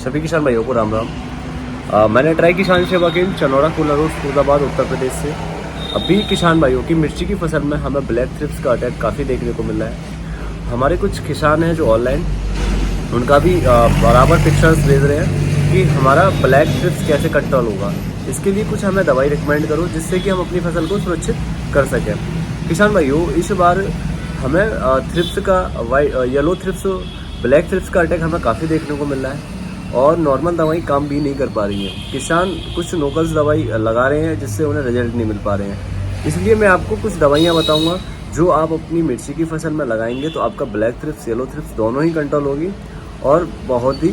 सभी किसान भाइयों को राम राम। मैंने ट्राई किसान सेवा केंद्र चनौरा कोला रोड फरीदाबाद उत्तर प्रदेश से। अभी किसान भाइयों की मिर्ची की फसल में हमें ब्लैक थ्रिप्स का अटैक काफ़ी देखने को मिल रहा है। हमारे कुछ किसान हैं जो ऑनलाइन उनका भी बराबर पिक्चर्स भेज रहे हैं कि हमारा ब्लैक थ्रिप्स कैसे कंट्रोल होगा। इसके लिए कुछ हमें दवाई रिकमेंड करो जिससे कि हम अपनी फसल को सुरक्षित कर सकें। किसान भाइयों, इस बार हमें थ्रिप्स का येलो थ्रिप्स ब्लैक थ्रिप्स का अटैक हमें काफ़ी देखने को मिल रहा है और नॉर्मल दवाई काम भी नहीं कर पा रही है। किसान कुछ लोकल्स दवाई लगा रहे हैं जिससे उन्हें रिजल्ट नहीं मिल पा रहे हैं। इसलिए मैं आपको कुछ दवाइयाँ बताऊँगा जो आप अपनी मिर्ची की फसल में लगाएंगे तो आपका ब्लैक थ्रिप्स येलो थ्रिप्स दोनों ही कंट्रोल होगी और बहुत ही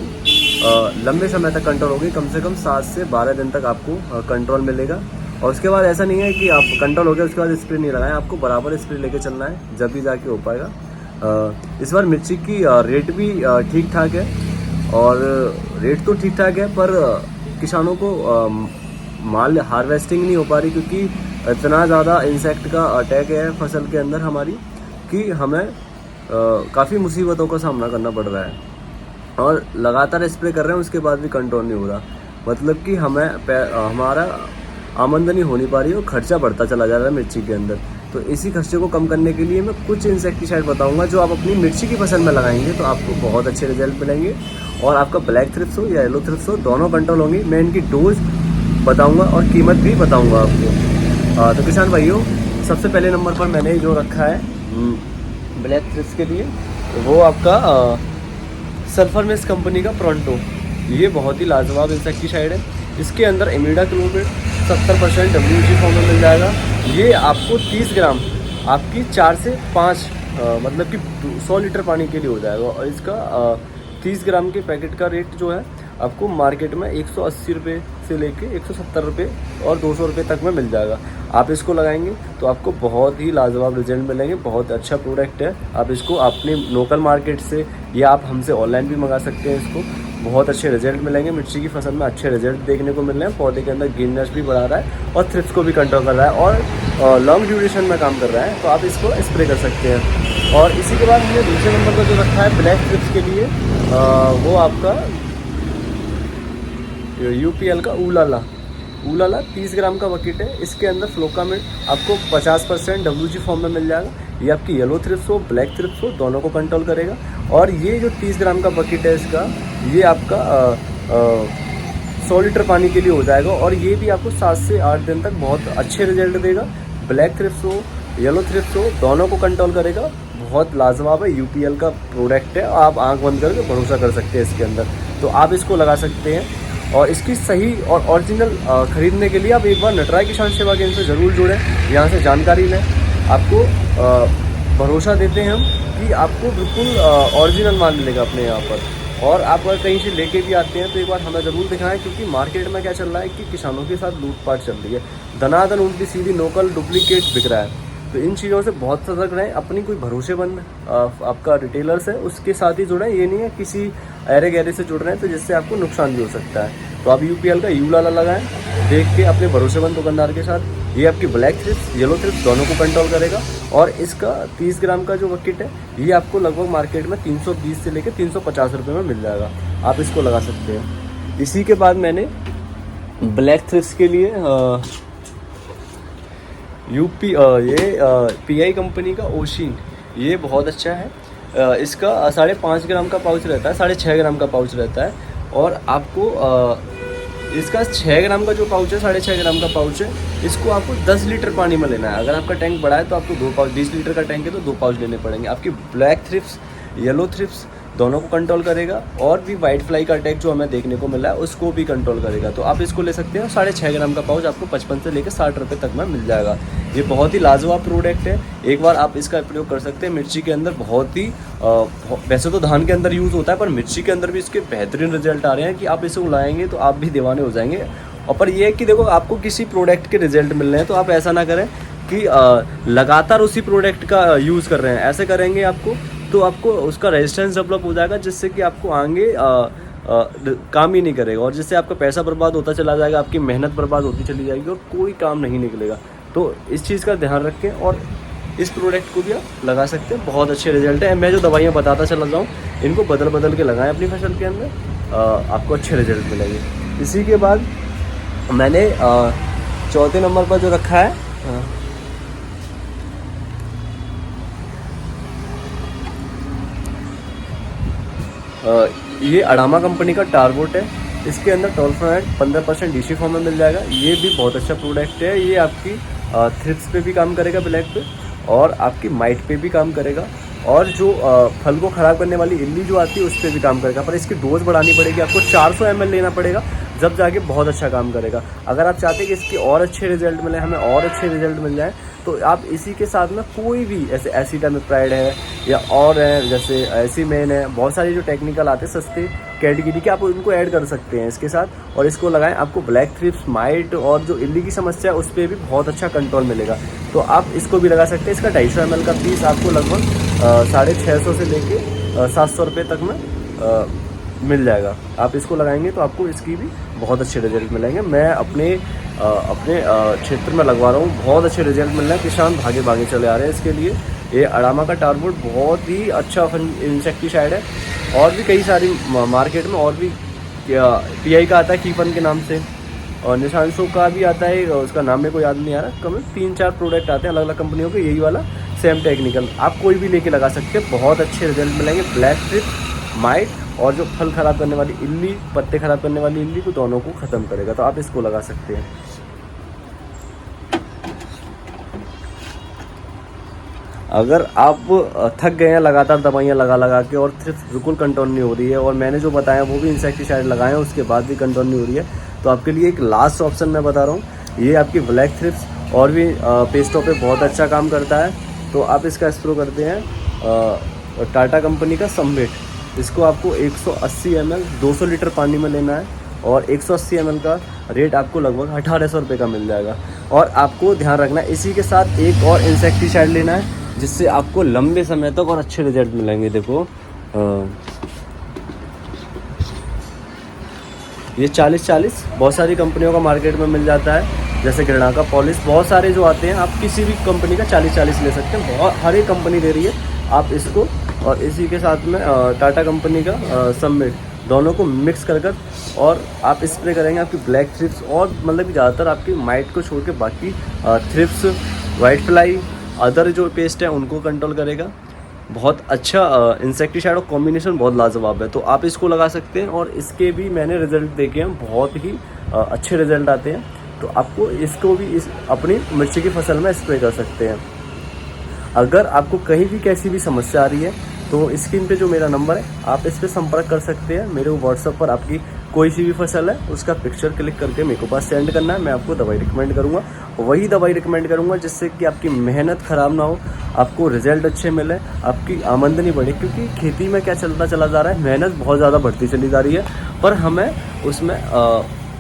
लंबे समय तक कंट्रोल होगी। कम से कम 7 से 12 दिन तक आपको कंट्रोल मिलेगा। और उसके बाद ऐसा नहीं है कि आप कंट्रोल हो गया उसके बाद स्प्रे नहीं लगाएं, आपको बराबर स्प्रे लेके चलना है जब भी जाके हो पाएगा। इस बार मिर्ची की रेट भी ठीक ठाक है और रेट तो ठीक ठाक है पर किसानों को माल हार्वेस्टिंग नहीं हो पा रही क्योंकि इतना ज़्यादा इंसेक्ट का अटैक है फसल के अंदर हमारी कि हमें काफ़ी मुसीबतों का सामना करना पड़ रहा है और लगातार स्प्रे कर रहे हैं उसके बाद भी कंट्रोल नहीं हो रहा। मतलब कि हमें हमारा आमदनी हो नहीं पा रही है और खर्चा बढ़ता चला जा रहा है मिर्ची के अंदर। तो इसी खर्चे को कम करने के लिए मैं कुछ इंसेक्टिसाइड बताऊंगा जो आप अपनी मिर्ची की फसल में लगाएंगे तो आपको बहुत अच्छे रिजल्ट मिलेंगे और आपका ब्लैक थ्रिप्स हो या येलो थ्रिप्स हो दोनों कंट्रोल होंगी। मैं इनकी डोज बताऊंगा और कीमत भी बताऊंगा आपको। तो किसान भाइयों, सबसे पहले नंबर पर मैंने जो रखा है ब्लैक थ्रिप्स के लिए वो आपका सल्फरमेस कंपनी का प्रोंटो। ये बहुत ही लाजवाब इंसेक्टिसाइड है। इसके अंदर इमिडाक्लोप्रिड 70% WG फॉर्म में मिल जाएगा। ये आपको 30 ग्राम आपकी 4 से 5 मतलब कि 100 लीटर पानी के लिए हो जाएगा और इसका 30 ग्राम के पैकेट का रेट जो है आपको मार्केट में 180 रुपये से लेके 170 रुपये और 200 रुपये तक में मिल जाएगा। आप इसको लगाएंगे तो आपको बहुत ही लाजवाब रिजल्ट मिलेंगे। बहुत अच्छा प्रोडक्ट है। आप इसको अपने लोकल मार्केट से या आप हमसे ऑनलाइन भी मंगा सकते हैं। इसको बहुत अच्छे रिजल्ट मिलेंगे। मिर्ची की फसल में अच्छे रिजल्ट देखने को मिल रहे हैं। पौधे के अंदर ग्रीननेस भी बढ़ा रहा है और थ्रिप्स को भी कंट्रोल कर रहा है और लॉन्ग ड्यूरेशन में काम कर रहा है। तो आप इसको स्प्रे कर सकते हैं। और इसी के बाद हमने दूसरे नंबर पर जो रखा है ब्लैक थ्रिप्स के लिए वो आपका UPL का ऊलाला 30 ग्राम का बकेट है। इसके अंदर फ्लोकामिड आपको 50% WG फॉर्म में मिल जाएगा। ये आपकी येलो थ्रिप्स हो ब्लैक थ्रिप्स हो दोनों को कंट्रोल करेगा। और ये जो 30 ग्राम का बकेट है इसका ये आपका 100 लीटर पानी के लिए हो जाएगा और ये भी आपको 7 से 8 दिन तक बहुत अच्छे रिजल्ट देगा। ब्लैक थ्रिप्स हो येलो थ्रिप्स हो दोनों को कंट्रोल करेगा। बहुत लाजवाब है। UPL का प्रोडक्ट है। आप आंख बंद करके भरोसा कर सकते हैं इसके अंदर। तो आप इसको लगा सकते हैं और इसकी सही और ओरिजिनल ख़रीदने के लिए आप एक बार नटराज किसान सेवा केंद्र से ज़रूर जुड़ें, यहाँ से जानकारी लें। आपको भरोसा देते हैं हम कि आपको बिल्कुल ओरिजिनल माल मिलेगा अपने यहाँ पर। और आप अगर कहीं से लेके भी आते हैं तो एक बार हमें ज़रूर दिखाएं क्योंकि मार्केट में क्या चल रहा है कि किसानों के साथ लूटपाट चल रही है। धनाधन उल्टी सीधी नकल डुप्लीकेट बिक रहा है। तो इन चीज़ों से बहुत सतर्क रहें। अपनी कोई भरोसेमंद आपका रिटेलर्स है उसके साथ ही जुड़ें। ये नहीं है किसी ऐरे गहरे से जुड़ रहे हैं तो जिससे आपको नुकसान भी हो सकता है। तो आप UPL का ऊलाला लगाएं देख के अपने भरोसेमंद दुकानदार के साथ। ये आपकी ब्लैक थ्रिप्स येलो थ्रिप्स दोनों को कंट्रोल करेगा और इसका 30 ग्राम का जो बकेट है ये आपको लगभग मार्केट में 320 से लेकर 350 रुपये में मिल जाएगा। आप इसको लगा सकते हैं। इसी के बाद मैंने ब्लैक थ्रिप्स के लिए PI कंपनी का ओशिन ये बहुत अच्छा है। इसका 5.5 ग्राम का पाउच रहता है, 6.5 ग्राम का पाउच रहता है और आपको इसका 6 ग्राम का जो पाउच है 6.5 ग्राम का पाउच है इसको आपको 10 लीटर पानी में लेना है। अगर आपका टैंक बड़ा है तो आपको 2 पाउच 20 लीटर का टैंक है तो 2 पाउच लेने पड़ेंगे। आपकी ब्लैक थ्रिप्स येलो थ्रिप्स दोनों को कंट्रोल करेगा और भी वाइट फ्लाई का अटैक जो हमें देखने को मिला है उसको भी कंट्रोल करेगा। तो आप इसको ले सकते हैं। 6.5 ग्राम का पाउच आपको 55 से लेकर 60 रुपये तक में मिल जाएगा। ये बहुत ही लाजवाब प्रोडक्ट है। एक बार आप इसका प्रयोग कर सकते हैं। मिर्ची के अंदर बहुत ही वैसे तो धान के अंदर यूज़ होता है पर मिर्ची के अंदर भी इसके बेहतरीन रिजल्ट आ रहे हैं कि आप इसे लाएंगे तो आप भी दीवाने हो जाएंगे। और पर ये है कि देखो आपको किसी प्रोडक्ट के रिजल्ट मिल रहे हैं तो आप ऐसा ना करें कि लगातार उसी प्रोडक्ट का यूज़ कर रहे हैं। ऐसे करेंगे आपको तो आपको उसका रेजिस्टेंस डेवलप हो जाएगा जिससे कि आपको आगे काम ही नहीं करेगा और जिससे आपका पैसा बर्बाद होता चला जाएगा, आपकी मेहनत बर्बाद होती चली जाएगी और कोई काम नहीं निकलेगा। तो इस चीज़ का ध्यान रखें और इस प्रोडक्ट को भी आप लगा सकते हैं। बहुत अच्छे रिजल्ट है। मैं जो दवाइयाँ बताता चला जाऊँ इनको बदल बदल के लगाएं अपनी फसल के अंदर आपको अच्छे रिजल्ट मिलेंगे। इसी के बाद मैंने चौथे नंबर पर जो रखा है ये अडामा कंपनी का टारबोट है। इसके अंदर टॉल्फ्राइड 15% डीसी फॉर्म में मिल जाएगा। ये भी बहुत अच्छा प्रोडक्ट है। ये आपकी थ्रिप्स पे भी काम करेगा, ब्लैक पे, और आपकी माइट पे भी काम करेगा, और जो फल को ख़राब करने वाली इल्ली जो आती है उस पर भी काम करेगा। पर इसकी डोज बढ़ानी पड़ेगी, आपको 400 ml लेना पड़ेगा, जब जाके बहुत अच्छा काम करेगा। अगर आप चाहते हैं कि इसके और अच्छे रिजल्ट मिले, हमें और अच्छे रिजल्ट मिल जाए, तो आप इसी के साथ में कोई भी ऐसे एसिटामिप्राइड है या और है, जैसे एसीमेन है, बहुत सारी जो टेक्निकल आते हैं सस्ते कैटेगरी के, आप उनको ऐड कर सकते हैं इसके साथ, और इसको लगाएं। आपको ब्लैक थ्रिप्स, माइट और जो इल्ली की समस्या है उस पर भी बहुत अच्छा कंट्रोल मिलेगा। तो आप इसको भी लगा सकते हैं। इसका 250 ml का पीस आपको लगभग 650 से लेके 700 रुपये तक में मिल जाएगा। आप इसको लगाएंगे तो आपको इसकी भी बहुत अच्छे रिजल्ट मिलेंगे। मैं अपने क्षेत्र में लगवा रहा हूँ, बहुत अच्छे रिजल्ट मिल रहे हैं। किसान भागे भागे चले आ रहे हैं इसके लिए। ये अडामा का टारबोट बहुत ही अच्छा इंसेक्टिसाइड है। और भी कई सारी मार्केट में और भी PI का आता है कीपन के नाम से, और निशांसो का भी आता है, उसका नाम मेरे को याद नहीं आ रहा। कम 3-4 प्रोडक्ट आते हैं अलग अलग कंपनियों के। यही वाला सेम टेक्निकल आप कोई भी लेके लगा सकते हैं, बहुत अच्छे रिजल्ट मिलेंगे। ब्लैक थ्रिप्स, माइट और जो फल ख़राब करने वाली इल्ली, पत्ते ख़राब करने वाली इल्ली को, दोनों को ख़त्म करेगा। तो आप इसको लगा सकते हैं। अगर आप थक गए हैं लगातार दवाइयाँ लगा लगा के और थ्रिप्स बिल्कुल कंट्रोल नहीं हो रही है, और मैंने जो बताया वो भी इंसेक्टिसाइड लगाए हैं, उसके बाद भी कंट्रोल नहीं हो रही है, तो आपके लिए एक लास्ट ऑप्शन मैं बता रहा हूँ। ये आपकी ब्लैक थ्रिप्स और भी पेस्टों पे बहुत अच्छा काम करता है। तो आप इसका स्प्रो करते हैं टाटा कंपनी का समिट। इसको आपको 180 ml 200 लीटर पानी में लेना है, और 180 ml का रेट आपको लगभग 1800 रुपये का मिल जाएगा। और आपको ध्यान रखना है, इसी के साथ एक और इंसेक्टिसाइड लेना है, जिससे आपको लंबे समय तक और अच्छे रिजल्ट मिलेंगे। देखो ये 40-40 बहुत सारी कंपनियों का मार्केट में मिल जाता है, जैसे घृणा का पॉलिश, बहुत सारे जो आते हैं। आप किसी भी कंपनी का 40-40 ले सकते हैं, बहुत हर एक कंपनी दे रही है। आप इसको और इसी के साथ में टाटा कंपनी का समिट, दोनों को मिक्स कर और आप स्प्रे करेंगे। आपकी ब्लैक थ्रिप्स और मतलब कि ज़्यादातर आपकी माइट को छोड़ के बाकी थ्रिप्स, वाइट फ्लाई, अदर जो पेस्ट है उनको कंट्रोल करेगा। बहुत अच्छा इंसेक्टिसाइड और कॉम्बिनेशन बहुत लाजवाब है। तो आप इसको लगा सकते हैं, और इसके भी मैंने रिजल्ट देखे हैं, बहुत ही अच्छे रिजल्ट आते हैं। तो आपको इसको भी इस अपनी मिर्ची की फसल में स्प्रे कर सकते हैं। अगर आपको कहीं भी कैसी भी समस्या आ रही है, तो स्क्रीन पे जो मेरा नंबर है, आप इस पर संपर्क कर सकते हैं। मेरे व्हाट्सएप पर आपकी कोई सी भी फसल है उसका पिक्चर क्लिक करके मेरे को पास सेंड करना है। मैं आपको दवाई रिकमेंड करूँगा, वही दवाई रिकमेंड करूँगा जिससे कि आपकी मेहनत ख़राब ना हो, आपको रिजल्ट अच्छे मिले, आपकी आमदनी बढ़े। क्योंकि खेती में क्या चलता चला जा रहा है, मेहनत बहुत ज़्यादा बढ़ती चली जा रही है, पर हमें उसमें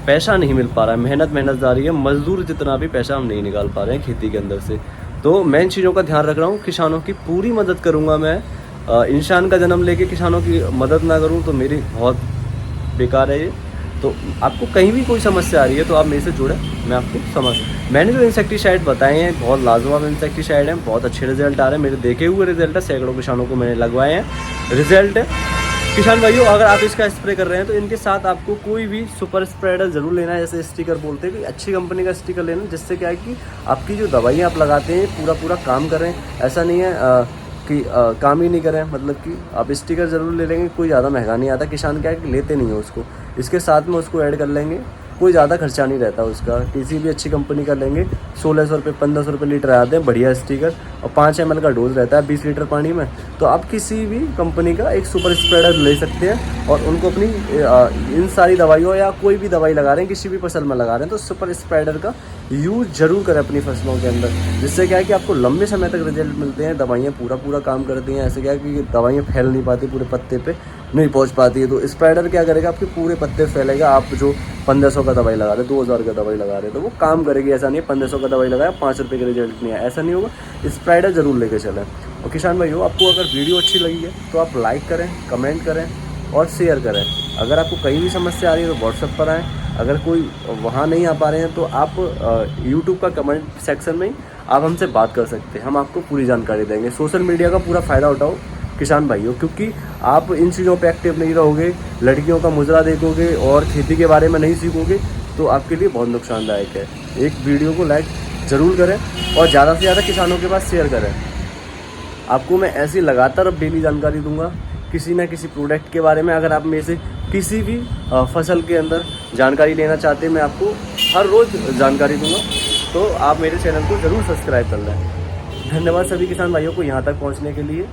पैसा नहीं मिल पा रहा है। मेहनत जा रही है, मजदूर जितना भी पैसा हम नहीं निकाल पा रहे हैं खेती के अंदर से। तो मैं इन चीज़ों का ध्यान रख रहा हूँ, किसानों की पूरी मदद करूँगा मैं। इंसान का जन्म लेके किसानों की मदद ना करूँ तो मेरी बहुत बेकार है ये। तो आपको कहीं भी कोई समस्या आ रही है तो आप मेरे से जुड़े, मैं आपको मैंने जो इंसेक्टिसाइड बताए हैं बहुत लाजवाब इंसेक्टिसाइड हैं, बहुत अच्छे रिजल्ट आ रहे हैं। मेरे देखे हुए रिजल्ट है, सैकड़ों किसानों को मैंने लगवाए हैं, रिजल्ट है। किसान भाइयों, अगर आप इसका स्प्रे कर रहे हैं तो इनके साथ आपको कोई भी सुपर स्प्रेडर जरूर लेना है। जैसे स्टिकर बोलते हैं कि अच्छी कंपनी का स्टिकर लेना, जिससे क्या है कि आपकी जो दवाइयाँ आप लगाते हैं पूरा काम करें। ऐसा नहीं है कि काम ही नहीं करें, मतलब कि आप स्टिकर ज़रूर ले लेंगे। कोई ज़्यादा महंगा नहीं आता, किसान क्या है कि लेते नहीं है उसको, इसके साथ में उसको ऐड कर लेंगे, कोई ज़्यादा खर्चा नहीं रहता उसका। टीसी भी अच्छी कंपनी का लेंगे, 1600 रुपये 1500 रुपये लीटर आते हैं, बढ़िया स्टिकर, और 5 ml का डोज रहता है 20 लीटर पानी में। तो आप किसी भी कंपनी का एक सुपर स्प्रेडर ले सकते हैं, और उनको अपनी इन सारी दवाइयों या कोई भी दवाई लगा रहे हैं, किसी भी फसल में लगा रहे हैं, तो सुपर स्प्रेडर का यूज़ जरूर करें अपनी फसलों के अंदर, जिससे क्या है कि आपको लंबे समय तक रिजल्ट मिलते हैं। दवाइयाँ पूरा काम करती हैं। ऐसे क्या है कि दवाइयाँ फैल नहीं पाती, पूरे पत्ते पे नहीं पहुंच पाती है, तो स्प्रेडर क्या करेगा, आपके पूरे पत्ते फैलेगा। आप जो 1500 का दवाई लगा रहे, 2000 का दवाई लगा रहे, तो वो काम करेगी। ऐसा नहीं है 1500 का दवाई लगाया 5 रुपये का रिजल्ट नहीं आया, ऐसा नहीं होगा। स्प्रेडर जरूर लेके चलें। और किसान भाइयों, आपको अगर वीडियो अच्छी लगी है तो आप लाइक करें, कमेंट करें और शेयर करें। अगर आपको कहीं भी समस्या आ रही है तो व्हाट्सएप पर आएँ। अगर कोई वहाँ नहीं आ पा रहे हैं तो आप यूट्यूब का कमेंट सेक्शन में ही आप हमसे बात कर सकते हैं, हम आपको पूरी जानकारी देंगे। सोशल मीडिया का पूरा फ़ायदा उठाओ, किसान भाइयों, क्योंकि आप इन चीज़ों पे एक्टिव नहीं रहोगे, लड़कियों का मुजरा देखोगे और खेती के बारे में नहीं सीखोगे तो आपके लिए बहुत नुकसानदायक है। एक वीडियो को लाइक ज़रूर करें और ज़्यादा से ज़्यादा किसानों के पास शेयर करें। आपको मैं ऐसी लगातार अब डेली जानकारी दूंगा किसी ना किसी प्रोडक्ट के बारे में। अगर आप मेरे से किसी भी फसल के अंदर जानकारी लेना चाहते हैं, मैं आपको हर रोज़ जानकारी दूंगा, तो आप मेरे चैनल को ज़रूर सब्सक्राइब कर लें। धन्यवाद सभी किसान भाइयों को यहाँ तक पहुँचने के लिए।